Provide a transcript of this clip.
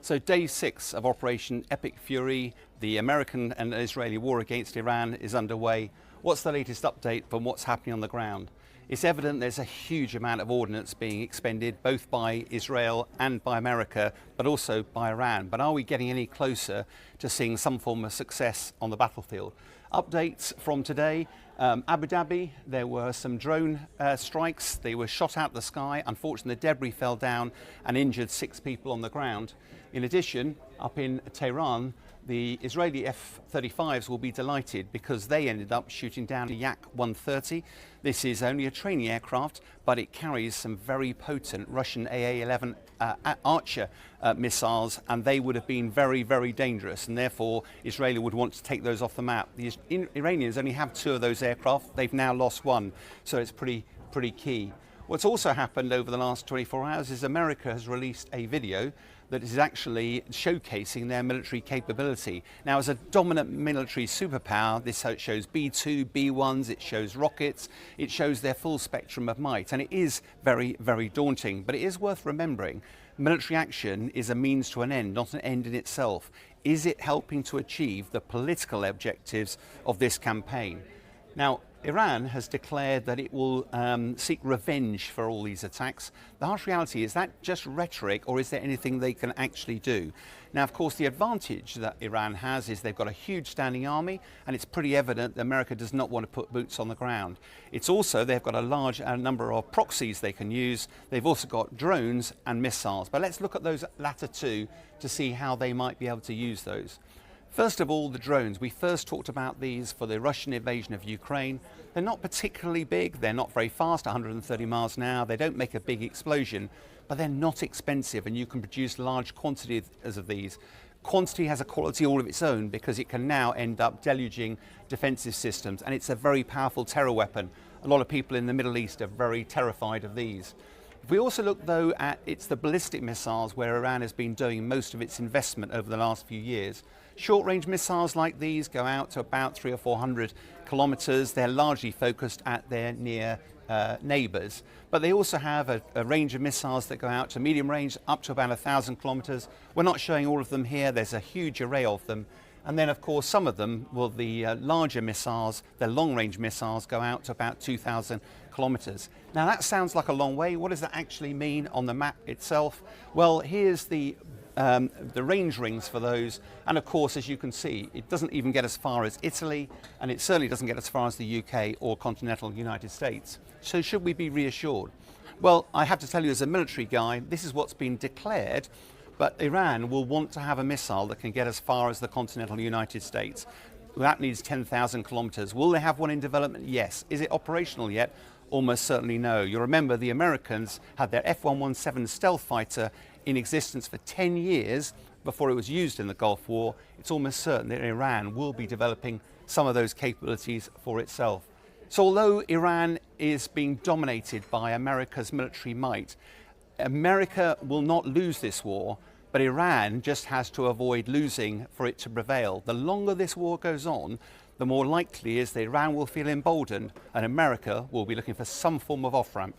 So day 6 of Operation Epic Fury, the American and Israeli war against Iran is underway. What's the latest update from what's happening on the ground? It's evident there's a huge amount of ordnance being expended both by Israel and by America, but also by Iran. But are we getting any closer to seeing some form of success on the battlefield? Updates from today. Abu Dhabi, there were some drone strikes. They were shot out of the sky. Unfortunately, the debris fell down and injured 6 people on the ground. In addition, up in Tehran, the Israeli F-35s will be delighted because they ended up shooting down a Yak-130. This is only a training aircraft, but it carries some very potent Russian AA-11 Archer missiles, and they would have been very, very dangerous, and therefore Israeli would want to take those off the map. The Iranians only have 2 of those aircraft. They've now lost 1, so it's pretty key. What's also happened over the last 24 hours is America has released a video that is actually showcasing their military capability. Now, as a dominant military superpower, this shows B-2, B-1s, it shows rockets, it shows their full spectrum of might, and it is very, very daunting. But it is worth remembering, military action is a means to an end, not an end in itself. Is it helping to achieve the political objectives of this campaign? Now, Iran has declared that it will seek revenge for all these attacks. The harsh reality, is that just rhetoric, or is there anything they can actually do? Now, of course, the advantage that Iran has is they've got a huge standing army, and it's pretty evident that America does not want to put boots on the ground. It's also, they've got a large number of proxies they can use. They've also got drones and missiles. But let's look at those latter 2 to see how they might be able to use those. First of all, the drones. We first talked about these for the Russian invasion of Ukraine. They're not particularly big, they're not very fast, 130 miles an hour, they don't make a big explosion, but they're not expensive, and you can produce large quantities of these. Quantity has a quality all of its own because it can now end up deluging defensive systems, and it's a very powerful terror weapon. A lot of people in the Middle East are very terrified of these. If we also look, though, at the ballistic missiles where Iran has been doing most of its investment over the last few years. Short-range missiles like these go out to about 300 or 400 kilometers. They're largely focused at their near neighbors, but they also have a range of missiles that go out to medium range up to about 1,000 kilometers. We're not showing all of them here. There's a huge array of them. And then, of course, some of them, well, the larger missiles, the long-range missiles, go out to about 2,000 kilometers. Now, that sounds like a long way. What does that actually mean on the map itself? Well, here's the range rings for those, and of course, as you can see, it doesn't even get as far as Italy, and it certainly doesn't get as far as the UK or continental United States. So should we be reassured? Well, I have to tell you, as a military guy, this is what's been declared, but Iran will want to have a missile that can get as far as the continental United States. That needs 10,000 kilometers. Will they have one in development? Yes. Is it operational yet? Almost certainly no. You remember the Americans had their F-117 stealth fighter in existence for 10 years before it was used in the Gulf War. It's almost certain that Iran will be developing some of those capabilities for itself. So although Iran is being dominated by America's military might, America will not lose this war, but Iran just has to avoid losing for it to prevail. The longer this war goes on, the more likely is that Iran will feel emboldened and America will be looking for some form of off-ramp.